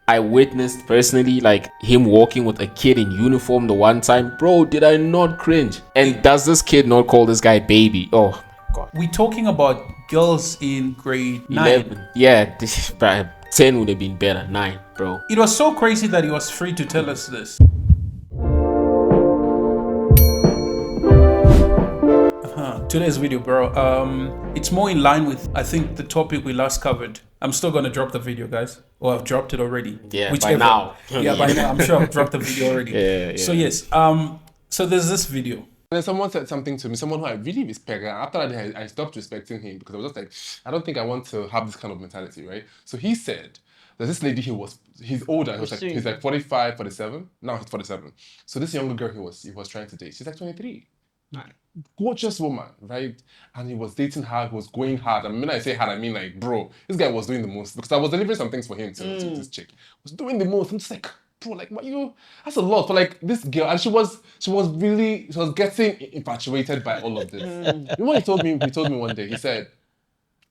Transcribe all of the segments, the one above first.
I witnessed personally like him walking with a kid in uniform the one time. Bro, did I not cringe? And does this kid not call this guy baby? Oh my god. We're talking about girls in grade 11. 9. Yeah, 10 would have been better. 9, bro. It was so crazy that he was free to tell us this. Today's video, bro, it's more in line with, I think, the topic we last covered. I'm still gonna drop the video, guys, or I've dropped it already. Yeah, Whichever. by now. Yeah, by now. I'm sure I've dropped the video already. Yeah. So yes, so there's this video. And then someone said something to me, someone who I really respect. And after that day, I stopped respecting him because I was just like, I don't think I want to have this kind of mentality, right? So he said, there's this lady he's older, he's like 45, 47. Now he's 47. So this younger girl he was trying to date, she's like 23. Gorgeous woman, right? And he was dating her, he was going hard. And when I say hard, I mean like, bro, this guy was doing the most. Because I was delivering some things for him to this chick. Was doing the most. I'm just like, bro, like what that's a lot for like this girl. And she was getting infatuated by all of this. You know what he told me one day? He said,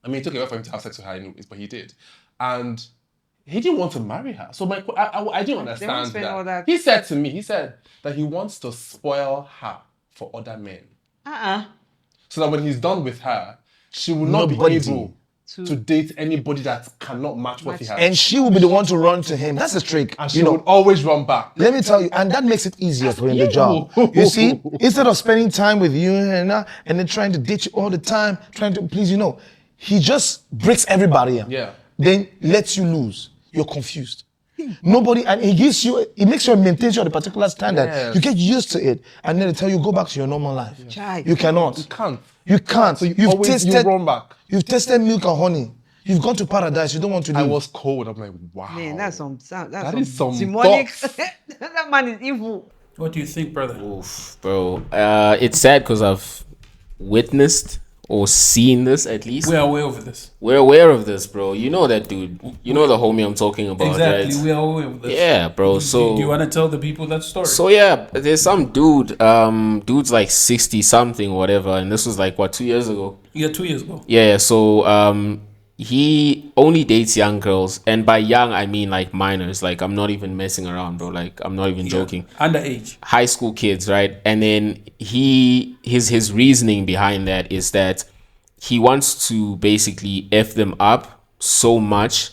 I mean, it took a while for him to have sex with her, but he did. And he didn't want to marry her. So I didn't understand that. He said to me, that he wants to spoil her for other men. So that when he's done with her, she will not be able to date anybody that cannot match what he has. And she will be the one to run to him. That's a trick. And she would always run back. Let me tell you, and that makes it easier for him, the job. You see, instead of spending time with you and then trying to date you all the time, trying to please, he just breaks everybody up. Yeah. Then lets you lose. You're confused. Nobody, and he makes you maintain you at a particular standard. Yes. You get used to it, and then they tell you go back to your normal life. Yeah. You cannot. You can't. So you run back. You've tasted milk and honey. You've gone to paradise. You don't want to leave. I was cold. I'm like, wow. Man, that's some demonic. That man is evil. What do you think, brother? Oof, bro. It's sad because I've witnessed or seen this at least. We are aware of this. We're aware of this, bro. You know that dude. You know the homie I'm talking about, Exactly, right? we are aware of this. Yeah, bro. So do you want to tell the people that story? So yeah, there's some dude, dude's like 60 something, whatever, and this was like 2 years ago. Yeah, 2 years ago. Yeah, so he only dates young girls, and by young I mean like minors. Like I'm not even messing around, bro. Like I'm not even joking. Underage. High school kids, right? And then his reasoning behind that is that he wants to basically F them up so much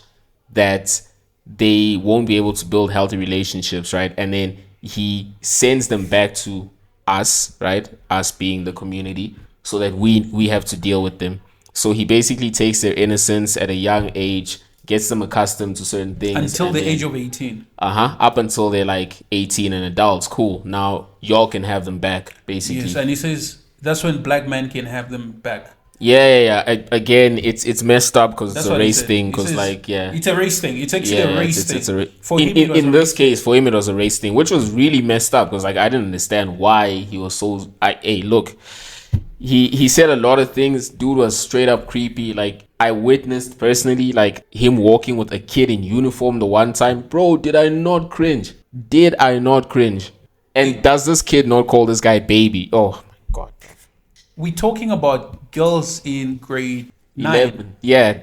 that they won't be able to build healthy relationships, right? And then he sends them back to us, right? Us being the community, so that we have to deal with them. So he basically takes their innocence at a young age, gets them accustomed to certain things. Until the age of 18. Up until they're like 18 and adults. Cool. Now y'all can have them back, basically. Yes, and he says that's when black men can have them back. Yeah. Again, it's messed up because it's a race thing. Because it's a race thing. It's actually a race thing. For him, in this case, for him it was a race thing, which was really messed up because like I didn't understand why he was so. Hey, look. He said a lot of things. Dude was straight up creepy. Like I witnessed personally like him walking with a kid in uniform the one time. Bro, did I not cringe? And does this kid not call this guy baby? Oh my god. We're talking about girls in grade 9. 11. Yeah,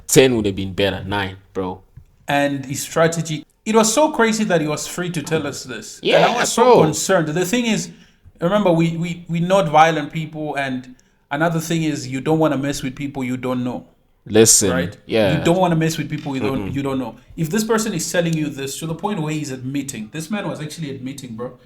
10 would have been better. 9, bro. And his strategy. It was so crazy that he was free to tell us this. Yeah, and I was so concerned. The thing is, remember, we not violent people, and another thing is you don't want to mess with people you don't know. Listen, right? Yeah, you don't want to mess with people you don't know. If this person is telling you this to the point where he's admitting, this man was actually admitting, bro,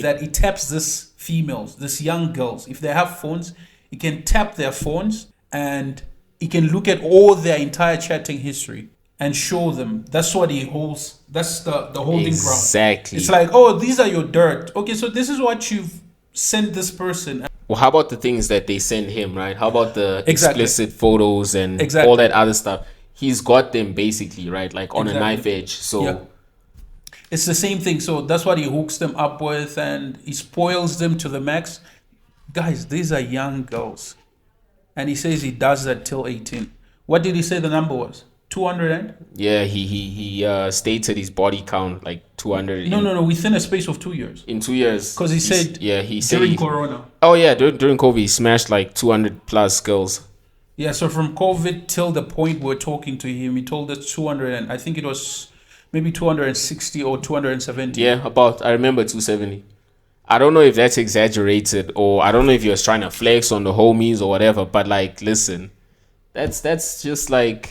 that he taps this females, this young girls. If they have phones, he can tap their phones and he can look at all their entire chatting history and show them. That's what he holds. That's the holding ground. Exactly. It's like, oh, these are your dirt. Okay, so this is what you've sent this person. Well, how about the things that they send him, right? How about the explicit photos and all that other stuff? He's got them basically, right? Like on a knife edge. So it's the same thing. So that's what he hooks them up with, and he spoils them to the max. Guys, these are young girls. And he says he does that till 18. What did he say the number was? 200 and? Yeah, he stated his body count like 200. No, within a space of 2 years. In 2 years. Because he said during Corona. Oh yeah, during COVID, he smashed like 200 plus girls. Yeah, so from COVID till the point we're talking to him, he told us 200 and I think it was maybe 260 or 270. Yeah, I remember 270. I don't know if that's exaggerated, or I don't know if you're trying to flex on the homies or whatever, but like, listen, that's just like,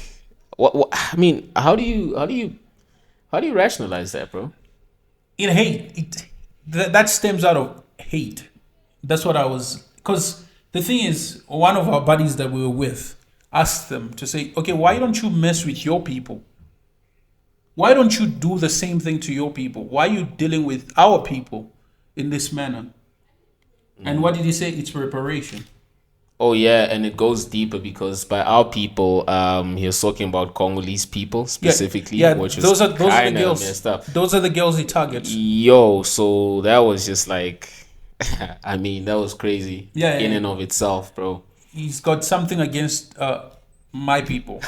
what I mean, how do you rationalize that, bro? In hate, that stems out of hate. That's what I was, because the thing is, one of our buddies that we were with asked them to say, okay, why don't you mess with your people? Why don't you do the same thing to your people? Why are you dealing with our people in this manner? And what did he say? It's reparation. Oh yeah, and it goes deeper, because by our people, he was talking about Congolese people specifically, Yeah, which was those are the kind of girls. messed up. Those are the girls he targets. Yo, so that was just like, I mean, that was crazy Yeah, in yeah. and of itself, bro. He's got something against my people.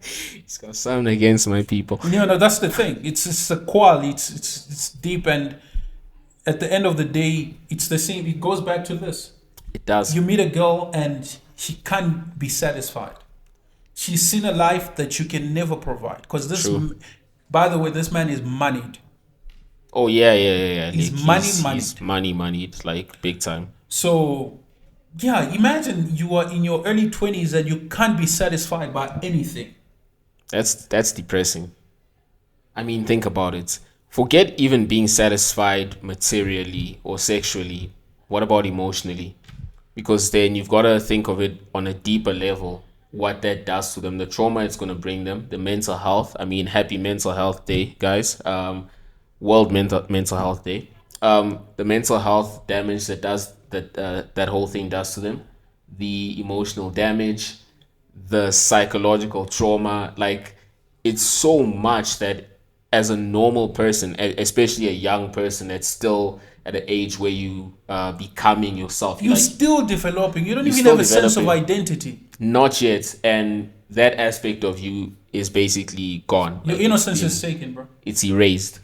He's got something against my people. No, that's the thing. It's a quality. It's deep, and at the end of the day, it's the same. It goes back to this. It does. You meet a girl and she can't be satisfied. She's seen a life that you can never provide. Because True. by the way, this man is moneyed. Oh yeah. He's Like, moneyed. he's moneyed, like big time. So, yeah, imagine you are in your early 20s and you can't be satisfied by anything. That's depressing. I mean, think about it. Forget even being satisfied materially or sexually. What about emotionally? Because then you've got to think of it on a deeper level, what that does to them, the trauma it's going to bring them, the mental health. I mean, happy Mental Health Day, guys. World Mental Health Day. The mental health damage that whole thing does to them, the emotional damage, the psychological trauma. Like, it's so much that as a normal person, especially a young person that's still at an age where you becoming yourself, You're like, still developing. You don't You're even still have a sense of developing. identity. not yet, and that aspect of you is basically gone. Your Like, innocence is taken, bro. it's erased.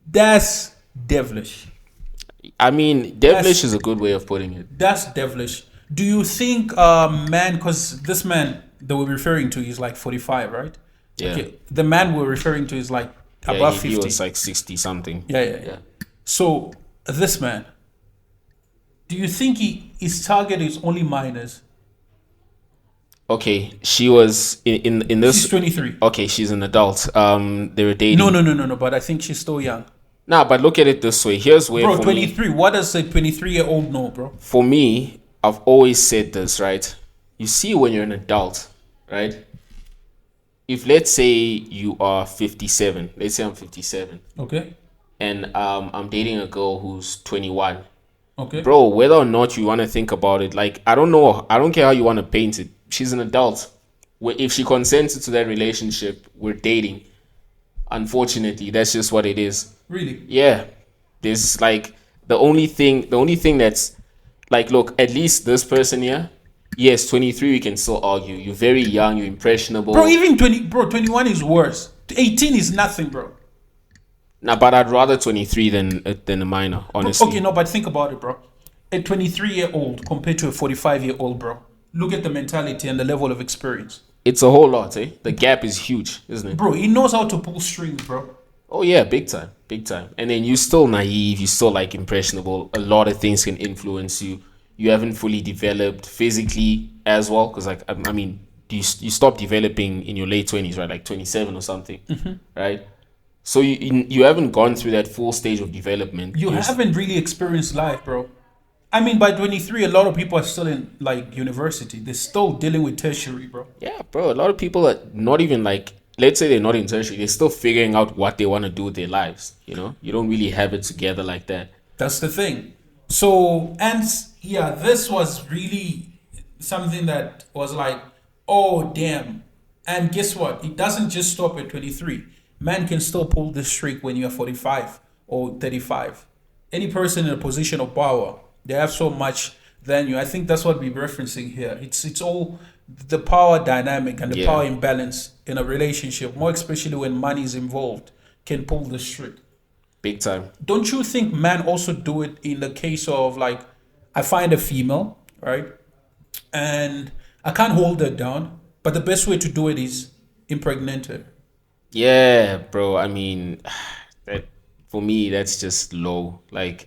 That's devilish. I mean, devilish is a good way of putting it. That's devilish. Do you think, man, because this man that we're referring to is like 45, right? Yeah. Okay. The man we're referring to is like Yeah, above he 50. was like 60 something. Yeah. So, this man, do you think his target is only minors? Okay, she was in this. She's 23. Okay, she's an adult. They were dating. No, but I think she's still young. Nah, but look at it this way. Here's where, Bro, for me, 23. What does a 23-year-old know, bro? for me, I've always said this, right? You see, when you're an adult, right? If, let's say, you are 57, let's say I'm 57, Okay. and I'm dating a girl who's 21. Okay. Bro, whether or not you want to think about it, like, I don't know, I don't care how you want to paint it. She's an adult. If she consented to that relationship, we're dating. Unfortunately, that's just what it is. Really? Yeah, there's like the only thing that's like, look, at least this person here, yes, 23, we can still argue. You're very young, you're impressionable. Bro, even 21 is worse. 18 is nothing, bro. Nah, but I'd rather 23 than a minor, honestly. Okay, no, but think about it, bro. A 23-year-old compared to a 45-year-old, bro. Look at the mentality and the level of experience. It's a whole lot, eh? The gap is huge, isn't it? Bro, he knows how to pull strings, bro. Oh yeah, big time. And then you're still naive, you're still like impressionable. A lot of things can influence you. You haven't fully developed physically as well, because like, I mean, you stop developing in your late 20s, right? Like 27 or something, right? So you haven't gone through that full stage of development. You haven't really experienced life, bro. I mean, by 23, a lot of people are still in like university. They're still dealing with tertiary, bro. Yeah, bro. A lot of people are not even like, let's say they're not in tertiary, they're still figuring out what they want to do with their lives. You know, you don't really have it together like that. That's the thing. So, and yeah, this was really something that was like, oh, damn. And guess what? It doesn't just stop at 23. Man can still pull this streak when you're 45 or 35. Any person in a position of power, they have so much than you. I think that's what we're referencing here. It's all the power dynamic and the power imbalance in a relationship, more especially when money is involved, can pull the streak. Big time. Don't you think men also do it in the case of like, I find a female, right? And I can't hold her down, but the best way to do it is impregnate her. Yeah, bro. I mean, that for me, that's just low. Like,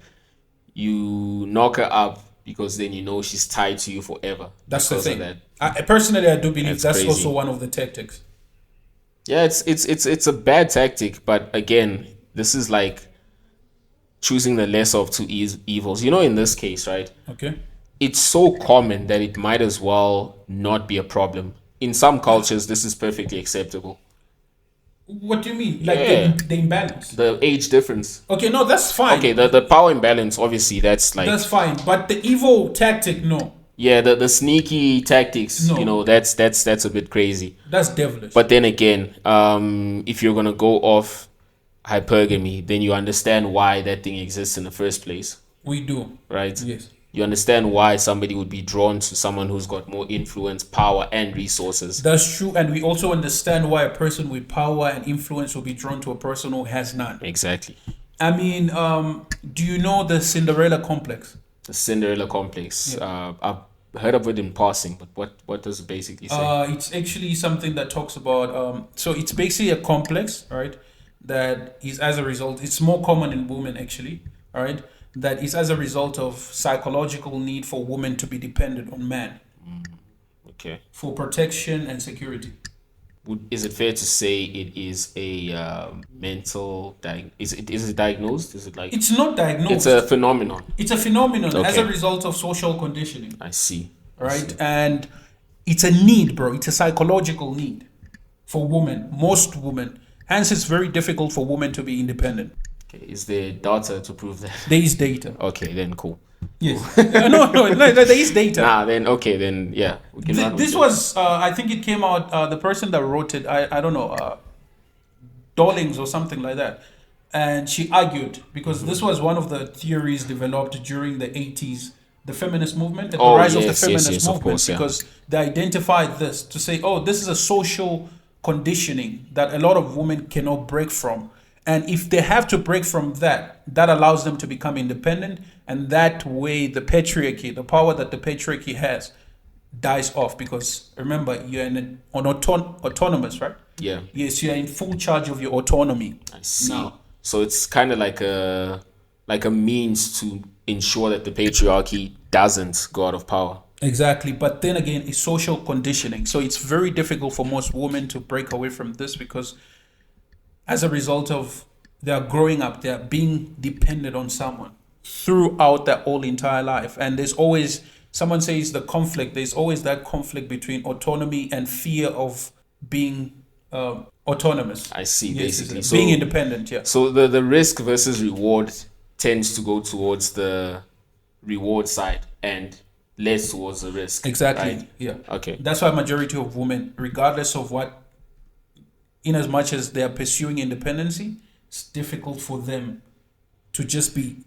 you knock her up because then you know she's tied to you forever That's the because of thing. that. Personally, I do believe That's that's also crazy. one of the tactics. Yeah, it's a bad tactic, but again, this is like choosing the lesser of two evils. You know, in this case, right? Okay. It's so common that it might as well not be a problem. In some cultures, this is perfectly acceptable. What do you mean? Like Yeah, the imbalance? the age difference. Okay, no, that's Okay, fine. the power imbalance, obviously, that's That's like, fine. But the evil tactic, no. yeah, the sneaky tactics, you No. know, that's a bit crazy. That's devilish. But then again, if you're gonna go off hypergamy, then you understand why that thing exists in the first place, We do. right? Yes. You understand why somebody would be drawn to someone who's got more influence, power, and resources. That's true. And we also understand why a person with power and influence will be drawn to a person who has none. Exactly. I mean, do you know the Cinderella Complex? The Cinderella Complex. I've heard of it in passing, but what does it basically say? It's actually something that talks about. So it's basically a complex, right? That is as a result. It's more common in women actually, all right? That is as a result of psychological need for women to be dependent on men Okay. for protection and security. Is it fair to say it is a mental is it diagnosed? Is it like It's not diagnosed. it's a phenomenon? It's a phenomenon as a Okay. result of social conditioning, I see. right? And it's a need, bro. It's a psychological need for women, most women. Hence, it's very difficult for women to be independent. Okay. Is there data to prove that? There is data. Okay, then cool. Yes. No, there is data. Nah, then okay, then yeah, we can run with This it. was, I think it came out, the person that wrote it, I don't know, Dollings or something like that. And she argued because this was one of the theories developed during the 80s, the feminist movement, and the Oh, rise of the yes, feminist yes, of movement, course, yeah. because they identified this to say, oh, this is a social conditioning that a lot of women cannot break from. And if they have to break from that, that allows them to become independent. And that way, the patriarchy, the power that the patriarchy has, dies off. Because remember, you're autonomous, right? Yeah, Yes, you're in full charge of your autonomy. I see. Now. So it's kind of like a means to ensure that the patriarchy doesn't go out of power. Exactly. But then again, it's social conditioning. So it's very difficult for most women to break away from this because as a result of their growing up, they're being dependent on someone throughout their whole entire life. And there's always, someone says the conflict, there's always that conflict between autonomy and fear of being autonomous. I see, Yes, basically. it's being independent, yeah. So the risk versus reward tends to go towards the reward side and less towards the risk. Exactly, right? yeah. Okay. That's why majority of women, regardless of what, in as much as they are pursuing independency, it's difficult for them to just be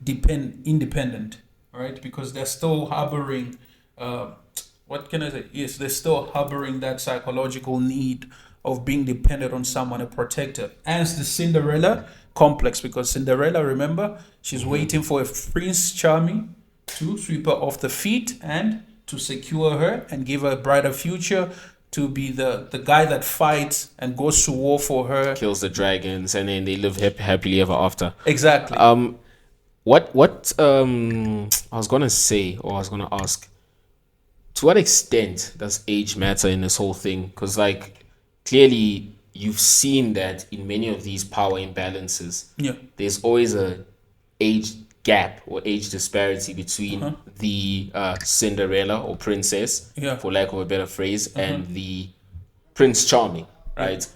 independent, right? Because they're still harboring, what can I say? Yes, they're still harboring that psychological need of being dependent on someone, a protector. And it's the Cinderella complex, because Cinderella, remember, she's waiting for a Prince Charming to sweep her off the feet and to secure her and give her a brighter future, to be the guy that fights and goes to war for her. Kills the dragons and then they live happily ever after. Exactly. What I was gonna say, or I was gonna ask, to what extent does age matter in this whole thing? Because like clearly you've seen that in many of these power imbalances, Yeah. there's always a age gap or age disparity between the Cinderella or princess, Yeah. for lack of a better phrase, and the Prince Charming, right?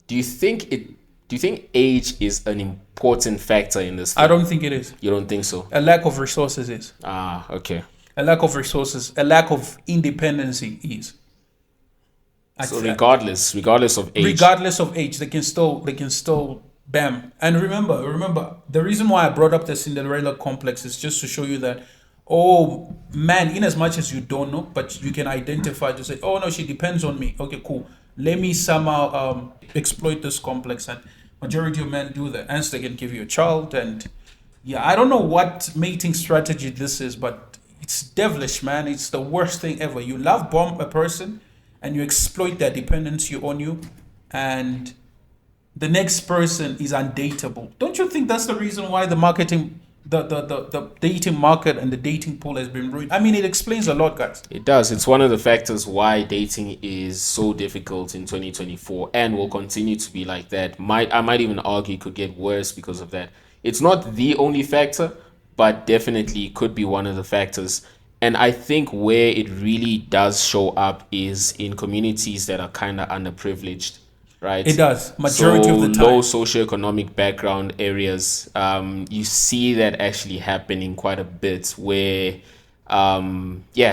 Do you think age is an important factor in this thing? I don't think it is. You don't think so? A lack of resources is. Ah, okay. A lack of resources, a lack of independency is. So regardless of age, Regardless of age, they can still bam. And remember, the reason why I brought up the Cinderella complex is just to show you that, oh man, in as much as you don't know, but you can identify to say, oh no, she depends on me. Okay, cool. Let me somehow exploit this complex, and majority of men do that. Hence, they can give you a child, and yeah, I don't know what mating strategy this is, but it's devilish, man. It's the worst thing ever. You love bomb a person, and you exploit their dependency on you, and the next person is undateable. Don't you think that's the reason why the marketing, the dating market and the dating pool has been ruined? I mean, it explains a lot, guys. It does. It's one of the factors why dating is so difficult in 2024 and will continue to be like that. I might even argue it could get worse because of that. It's not the only factor, but definitely could be one of the factors. And I think where it really does show up is in communities that are kind of underprivileged, right? It does. Majority of the time. Low socioeconomic background areas, you see that actually happening quite a bit where,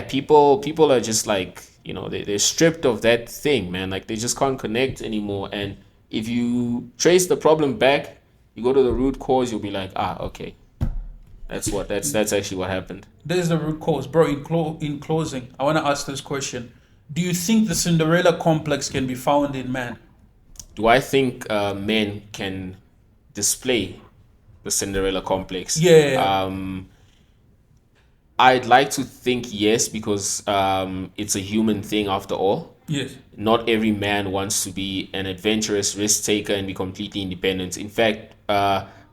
people are just like, they're stripped of that thing, man. Like they just can't connect anymore. And if you trace the problem back, you go to the root cause, you'll be like, okay, that's actually what happened. There's the root cause, bro. In closing, I want to ask this question: do you think the Cinderella complex can be found in man? Do I think men can display the Cinderella complex? Yeah. I'd like to think yes, because it's a human thing after all. Yes. Not every man wants to be an adventurous risk taker and be completely independent. In fact,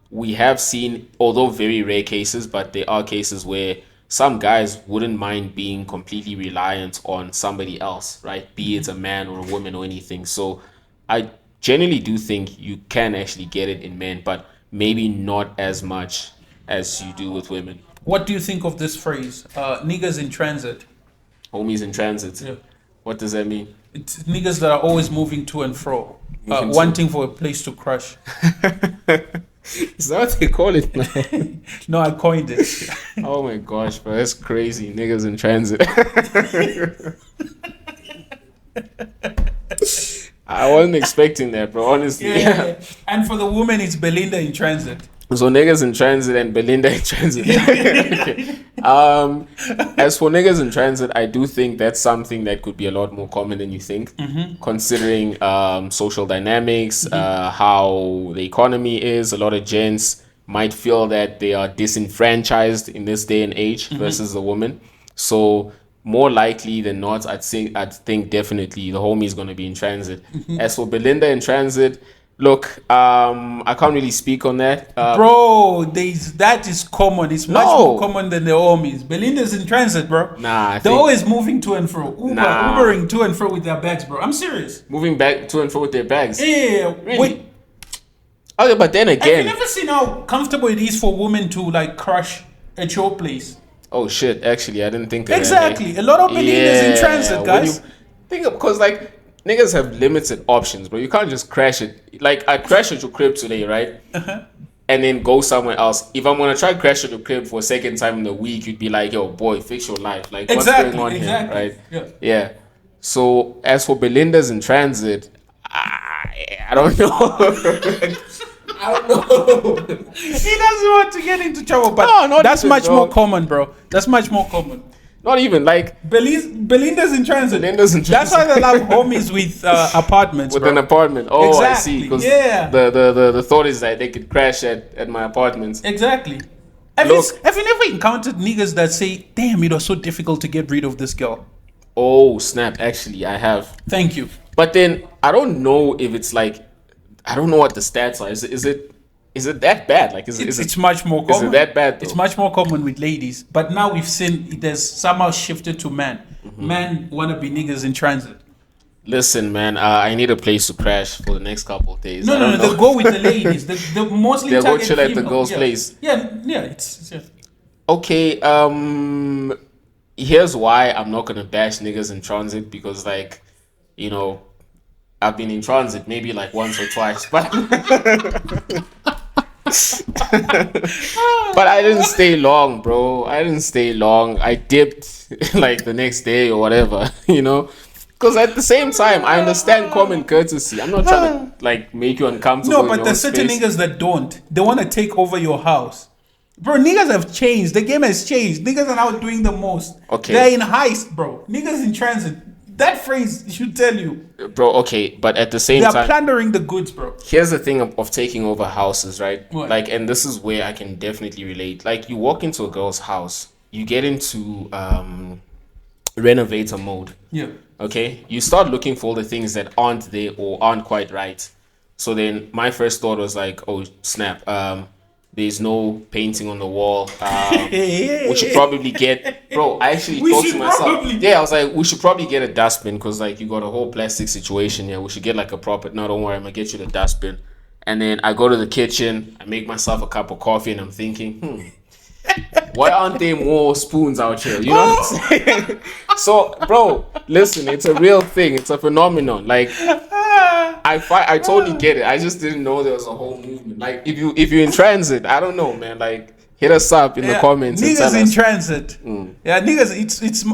we have seen, although very rare cases, but there are cases where some guys wouldn't mind being completely reliant on somebody else, right? Be it a man or a woman or anything. So I generally do think you can actually get it in men, but maybe not as much as you do with women. What do you think of this phrase? Niggars in transit. Homies in transit. Yeah. What does that mean? It's niggas that are always moving to and fro, wanting for a place to crush. Is that what they call it now? No, I coined it. Oh my gosh, bro, that's crazy. Niggas in transit. I wasn't expecting that, bro, honestly. Yeah. And for the woman, it's Belinda in transit. So niggas in transit and Belinda in transit. Okay. As for niggas in transit, I do think that's something that could be a lot more common than you think, considering social dynamics, how the economy is. A lot of gents might feel that they are disenfranchised in this day and age versus the woman. So more likely than not, I'd think definitely the homie is going to be in transit. As for Belinda in transit, look, I can't really speak on that. Bro, that is common. It's much more common than the homies. Belinda's in transit, bro. They're always moving to and fro. Ubering to and fro with their bags, bro. I'm serious. Moving back to and fro with their bags? Yeah. Really? Wait. Okay, but then again... Have you never seen how comfortable it is for women to, like, crush at your place? Oh, shit. Actually, I didn't think of Exactly. A lot of Belinda's in transit, guys. Because, like... Niggas have limited options, bro. You can't just crash it. Like, I crashed at your crib today, right? And then go somewhere else. If I'm going to try to crash at your crib for a second time in the week, you'd be like, yo, boy, fix your life. Like, what's going on here, right? Yeah. So, as for Belinda's in transit, I don't know. I don't know. He doesn't want to get into trouble, but that's much more common, bro. That's much more common. Not even like Belinda's in transit. Belinda's in transit. That's why they love homies with apartments. With bro. an apartment. Oh, exactly. I see. Because the thought is that they could crash at my apartment. Exactly. Have you never encountered niggas that say, "Damn, it was so difficult to get rid of this girl"? Oh snap! Actually, I have. Thank you. But then I don't know if it's like, I don't know what the stats are. Is it that bad? Like, it's much more common. Is it that bad? Though? It's much more common with ladies. But now we've seen it has somehow shifted to men. Men want to be niggas in transit. Listen, man, I need a place to crash for the next couple of days. No. They'll go with the ladies. They'll mostly they'll go chill female. at the girl's place. Yeah. Okay. Here's why I'm not gonna bash niggas in transit, because, like, I've been in transit maybe like once or twice, but but I didn't stay long, bro. I didn't stay long. I dipped like the next day or whatever, Because at the same time, I understand common courtesy. I'm not trying to like make you uncomfortable. No, but there's certain niggas that don't. They want to take over your house. Bro, niggas have changed. The game has changed. Niggas are now doing the most. Okay. They're in heist, bro. Niggas in transit. That phrase should tell you. Bro, okay, but at the same time... They are plundering the goods, bro. Here's the thing of taking over houses, right? What? Like, and this is where I can definitely relate. Like, you walk into a girl's house, you get into renovator mode. Yeah. Okay? You start looking for the things that aren't there or aren't quite right. So then my first thought was like, oh snap, there's no painting on the wall. We should probably get, bro. I actually thought to myself, I was like, we should probably get a dustbin because like you got a whole plastic situation here. We should get like a proper. No, don't worry, I'm gonna get you the dustbin. And then I go to the kitchen, I make myself a cup of coffee, and I'm thinking, why aren't there more spoons out here? You know what I'm saying? So, bro, listen, it's a real thing. It's a phenomenon. Like, I totally get it. I just didn't know there was a whole movement. Like, if you're in transit, I don't know, man. Like, hit us up in the comments. Niggas in transit. Yeah, niggas.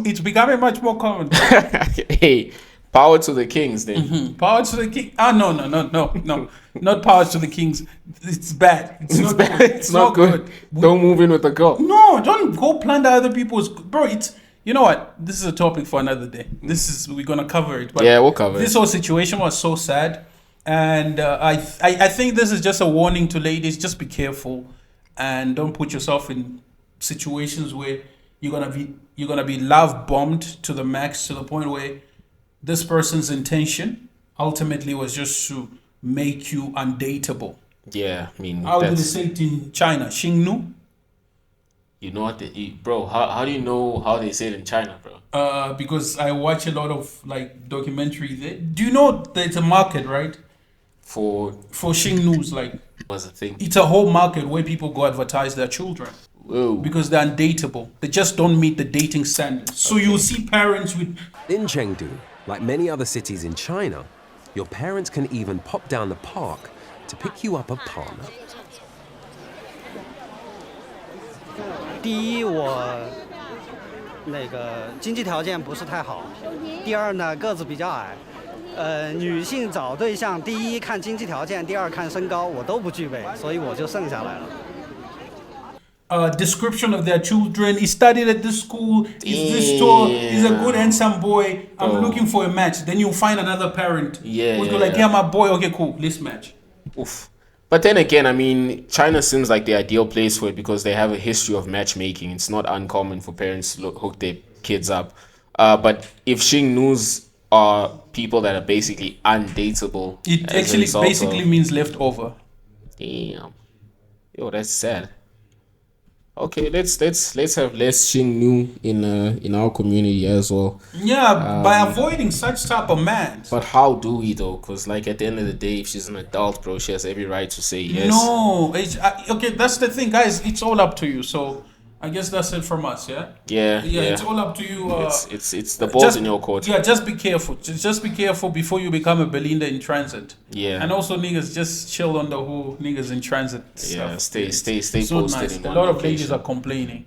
It's becoming much more common. Hey, power to the kings, then. Power to the king. No. Not power to the kings. It's bad. It's not bad. good. It's not good. Don't move in with the girl. No, don't go plunder other people's. Bro, it's. You know what? This is a topic for another day. We're gonna cover it. But yeah, we'll cover it. This whole situation was so sad, and I think this is just a warning to ladies. Just be careful, and don't put yourself in situations where you're gonna be love bombed to the max, to the point where this person's intention ultimately was just to make you undateable. Yeah, I mean, how do they say it in China? Sheng Nu? You know what bro, how do you know how they say it in China, bro? Because I watch a lot of like documentary there. Do you know there's a market, right? For Sheng Nu's, like, what's the thing? It's a whole market where people go advertise their children. Whoa. Because they're undateable. They just don't meet the dating standards. So you'll see parents with... In Chengdu, like many other cities in China, your parents can even pop down the park to pick you up a partner. 第一，我那个经济条件不是太好；第二呢，个子比较矮。女性找对象，第一看经济条件，第二看身高，我都不具备，所以我就剩下来了。Description of their children. He studied at this school. Is this tall? He's a good handsome boy. I'm looking for a match. Then you find another parent. Who's like, yeah, my boy. Okay, cool. Let's match. Oof. But then again, I mean, China seems like the ideal place for it because they have a history of matchmaking. It's not uncommon for parents to hook their kids up. But if Sheng Nu's are people that are basically undateable, it actually basically means leftover. Damn. Yo, that's sad. Okay, let's have less Sheng Nu in our community as well. Yeah, by avoiding such type of man. But how do we though? Because like at the end of the day, if she's an adult, bro, she has every right to say yes. No, okay, that's the thing, guys. It's all up to you. So I guess that's it from us. Yeah. Yeah. It's all up to you. It's the ball's in your court. Yeah, just be careful. Just be careful before you become a Belinda in transit. Yeah. And also, niggas, just chill on the whole niggas in transit stuff. Yeah, stay so posted. Nice. A lot of ladies are complaining,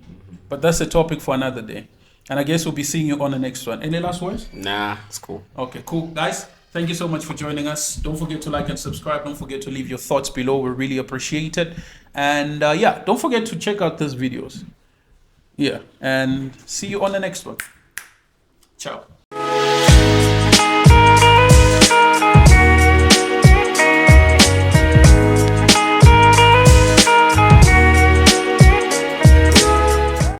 but that's a topic for another day. And I guess we'll be seeing you on the next one. Any last words? Nah, it's cool. Okay, cool, guys. Thank you so much for joining us. Don't forget to like and subscribe. Don't forget to leave your thoughts below. We really appreciate it. And yeah, don't forget to check out these videos. Yeah, and see you on the next one. Ciao.